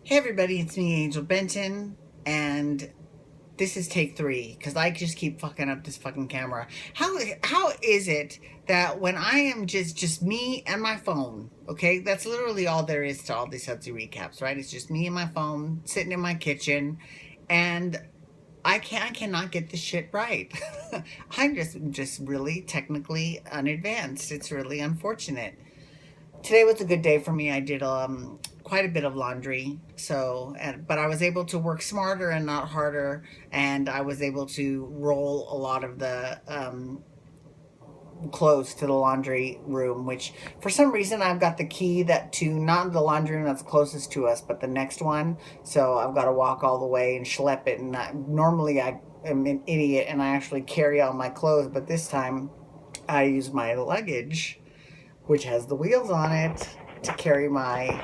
Hey everybody, it's me, Angel Benton, and this is take 3 because I just keep fucking up this fucking camera. How is it that when I am just me and my phone, okay, that's literally all there is to all these Sudsy recaps, right? It's just me and my phone sitting in my kitchen, and I cannot get this shit right. I'm just really technically unadvanced. It's really unfortunate. Today was a good day for me. I did quite a bit of laundry, but I was able to work smarter and not harder, and I was able to roll a lot of the clothes to the laundry room, which for some reason I've got the key that to not the laundry room that's closest to us, but the next one. So I've got to walk all the way and schlep it. And normally I am an idiot and I actually carry all my clothes, but this time I use my luggage, which has the wheels on it, to carry my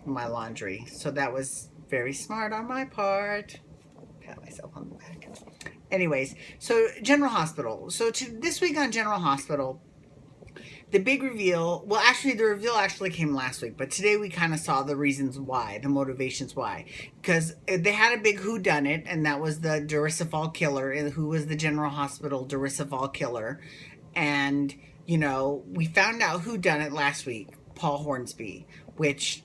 laundry. So that was very smart on my part. Pat myself on the back. Anyways, so General Hospital. So this week on General Hospital, the big reveal, well, actually, the reveal actually came last week, but today we kind of saw the reasons why, the motivations why. Because they had a big whodunit, and that was the Durisifal killer, who was the General Hospital Durisifal killer. And, you know, we found out who done it last week, Paul Hornsby, which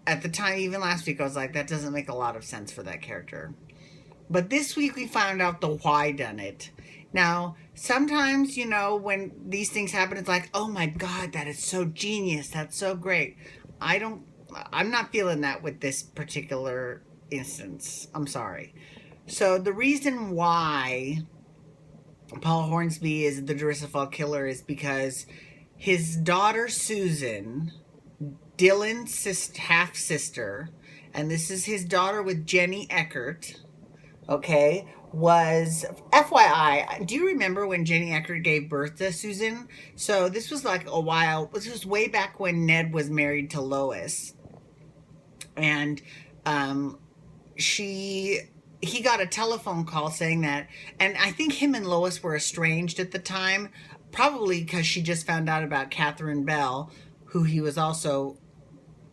at the time, even last week, I was like, that doesn't make a lot of sense for that character. But this week we found out the why done it. Now, sometimes, you know, when these things happen, it's like, oh my God, that is so genius. That's so great. I'm not feeling that with this particular instance. I'm sorry. So the reason why Paul Hornsby is the Durisifal killer is because his daughter, Susan, Dylan's half-sister, and this is his daughter with Jenny Eckert, okay, was, FYI, do you remember when Jenny Eckert gave birth to Susan? So this was like a while, this was way back when Ned was married to Lois. And he got a telephone call saying that, and I think him and Lois were estranged at the time, probably because she just found out about Catherine Bell, who he was also,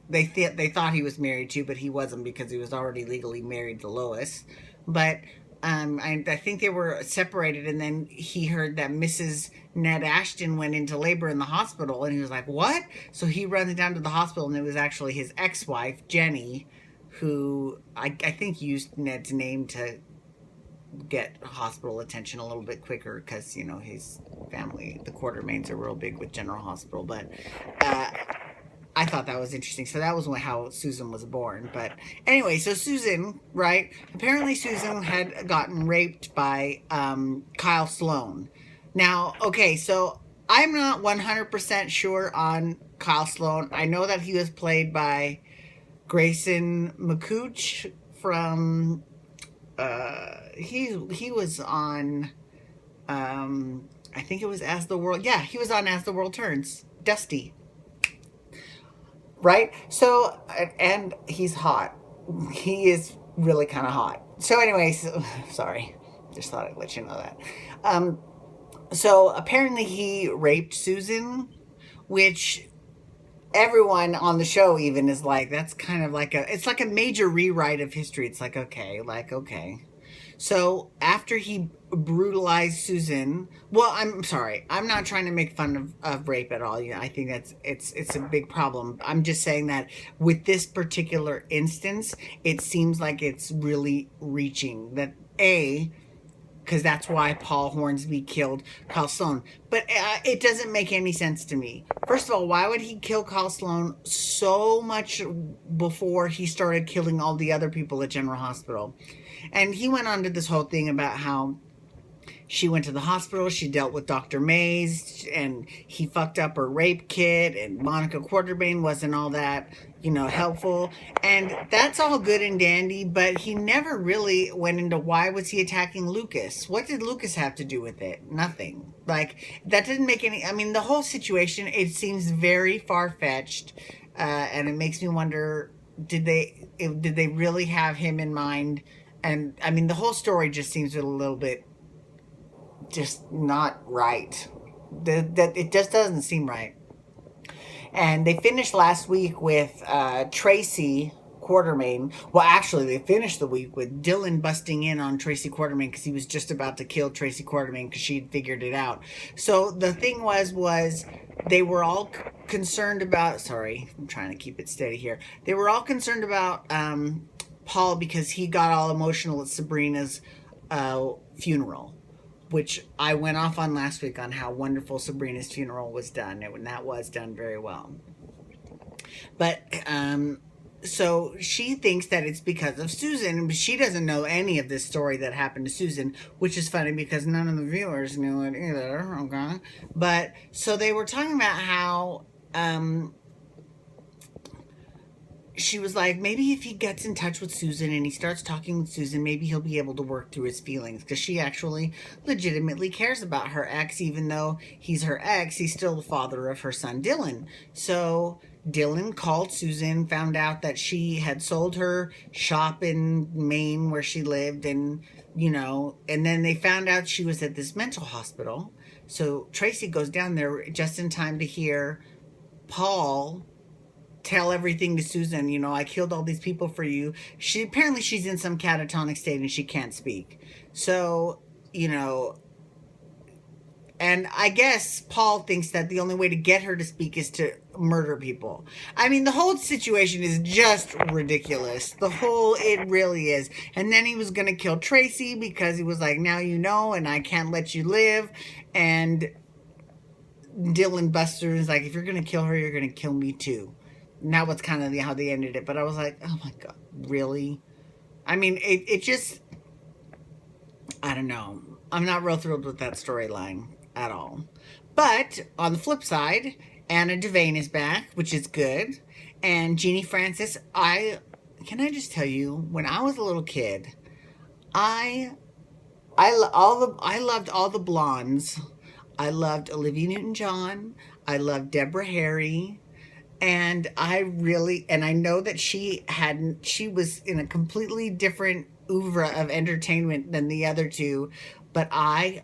they thought he was married to, but he wasn't because he was already legally married to Lois. But I think they were separated, and then he heard that Mrs. Ned Ashton went into labor in the hospital, and he was like, what? So he runs down to the hospital, and it was actually his ex-wife, Jenny, who I think used Ned's name to get hospital attention a little bit quicker because, you know, his family, the Quartermains, are real big with General Hospital. But I thought that was interesting. So that was how Susan was born. But anyway, so Susan, right? Apparently Susan had gotten raped by Kyle Sloan. Now, okay, so I'm not 100% sure on Kyle Sloan. I know that he was played by Grayson McCooch from he was on I think it was As the World, yeah, he was on As the World Turns, Dusty, right? So, and he's hot. He is really kind of hot. So anyways, sorry, just thought I'd let you know that. So apparently he raped Susan, which everyone on the show even is like, that's kind of like it's like a major rewrite of history. It's like, okay. So after he brutalized Susan, well, I'm sorry, I'm not trying to make fun of rape at all. I think it's a big problem. I'm just saying that with this particular instance, it seems like it's really reaching that, because that's why Paul Hornsby killed Kyle Sloan. But it doesn't make any sense to me. First of all, why would he kill Kyle Sloan so much before he started killing all the other people at General Hospital? And he went on to this whole thing about how she went to the hospital, she dealt with Dr. Mays, and he fucked up her rape kit, and Monica Quartermain wasn't all that, you know, helpful. And that's all good and dandy, but he never really went into why was he attacking Lucas? What did Lucas have to do with it? Nothing. Like, that didn't make any, I mean, the whole situation, it seems very far-fetched, and it makes me wonder, did they really have him in mind? And, I mean, the whole story just seems a little bit just not right. That it just doesn't seem right. And they finished last week with Tracy Quartermain. Well, actually, they finished the week with Dylan busting in on Tracy Quartermain because he was just about to kill Tracy Quartermain because she'd figured it out. So the thing was they were all concerned about. Sorry, I'm trying to keep it steady here. They were all concerned about Paul because he got all emotional at Sabrina's funeral, which I went off on last week on how wonderful Sabrina's funeral was done, and that was done very well. But so she thinks that it's because of Susan, but she doesn't know any of this story that happened to Susan, which is funny because none of the viewers knew it either. Okay, but so they were talking about how she was like, maybe if he gets in touch with Susan and he starts talking with Susan, maybe he'll be able to work through his feelings, because she actually legitimately cares about her ex. Even though he's her ex, he's still the father of her son Dylan. So Dylan called Susan, found out that she had sold her shop in Maine where she lived, and and then they found out she was at this mental hospital. So Tracy goes down there just in time to hear Paul tell everything to Susan. I killed all these people for you. She's in some catatonic state and she can't speak. So, and I guess Paul thinks that the only way to get her to speak is to murder people. I mean, the whole situation is just ridiculous. It really is. And then he was going to kill Tracy because he was like, now and I can't let you live. And Dylan Buster is like, if you're going to kill her, you're going to kill me too. And that was kind of how they ended it. But I was like, oh my God, really? I mean, it just, I don't know. I'm not real thrilled with that storyline at all. But on the flip side, Anna Devane is back, which is good. And Jeannie Francis, can I just tell you, when I was a little kid, I loved all the blondes. I loved Olivia Newton-John. I loved Deborah Harry. And I know that she was in a completely different oeuvre of entertainment than the other two, but I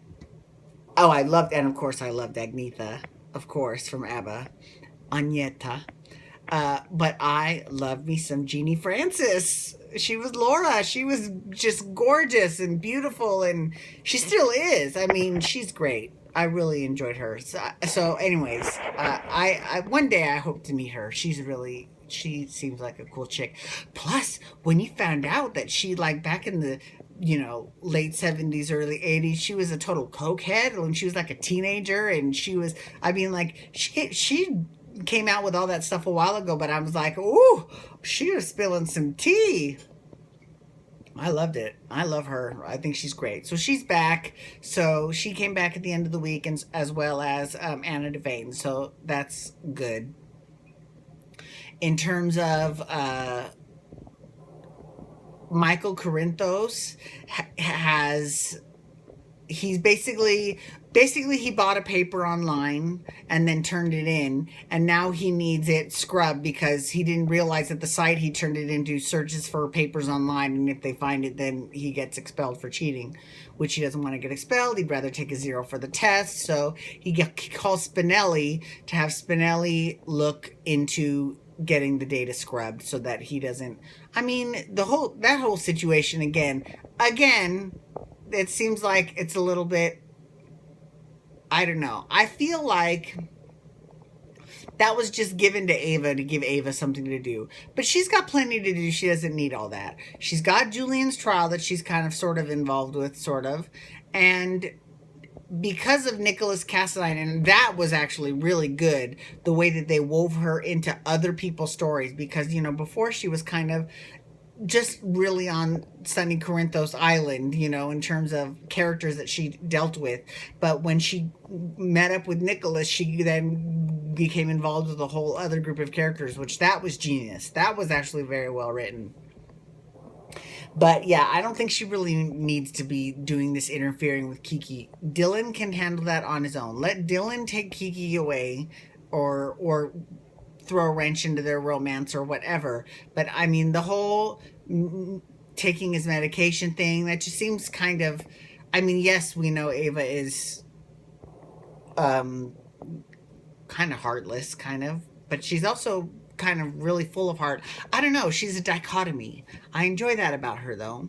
loved, and of course I loved Agnetha, of course, from ABBA, Agnetha. But I loved me some Jeannie Francis. She was Laura. She was just gorgeous and beautiful, and she still is. I mean, she's great. I really enjoyed her. So anyways, I one day I hope to meet her. She seems like a cool chick. Plus, when you found out that she, like, back in the late 70s, early 80s, she was a total cokehead when she was like a teenager, and she came out with all that stuff a while ago, but I was like, ooh, she was spilling some tea. I loved it. I love her. I think she's great. So she's back. So she came back at the end of the week, and as well as Anna Devane. So that's good. In terms of Michael Corinthos, he's basically he bought a paper online and then turned it in, and now he needs it scrubbed because he didn't realize that the site he turned it into searches for papers online, and if they find it, then he gets expelled for cheating, which he doesn't want to get expelled. He'd rather take a 0 for the test. So he calls Spinelli to have Spinelli look into getting the data scrubbed so that he doesn't. I mean, that whole situation again, it seems like it's a little bit, I don't know. I feel like that was just given to Ava to give Ava something to do. But she's got plenty to do. She doesn't need all that. She's got Julian's trial that she's kind of sort of involved with, sort of. And because of Nicholas Cassadine, and that was actually really good, the way that they wove her into other people's stories. Because, before she was kind of just really on Sunny Corinthos Island, in terms of characters that she dealt with. But when she met up with Nicholas, she then became involved with a whole other group of characters, which that was genius. That was actually very well written. But yeah, I don't think she really needs to be doing this interfering with Kiki. Dylan can handle that on his own. Let Dylan take Kiki away, or throw a wrench into their romance or whatever. But I mean, the whole taking his medication thing, that just seems kind of, I mean, yes, we know Ava is kind of heartless, kind of, but she's also kind of really full of heart. I don't know. She's a dichotomy. I enjoy that about her, though.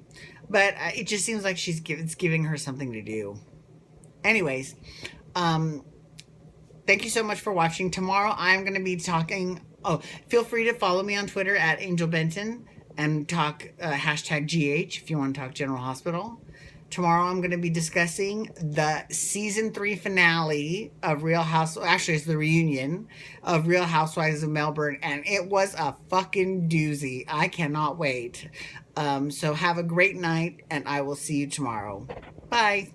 But it just seems like it's giving her something to do. Anyways, um, thank you so much for watching. Tomorrow I'm going to be talking. Oh, feel free to follow me on Twitter at Angel Benton and talk hashtag GH if you want to talk General Hospital. Tomorrow I'm going to be discussing the season 3 finale of Real House. Actually, it's the reunion of Real Housewives of Melbourne, and it was a fucking doozy. I cannot wait. So have a great night, and I will see you tomorrow. Bye.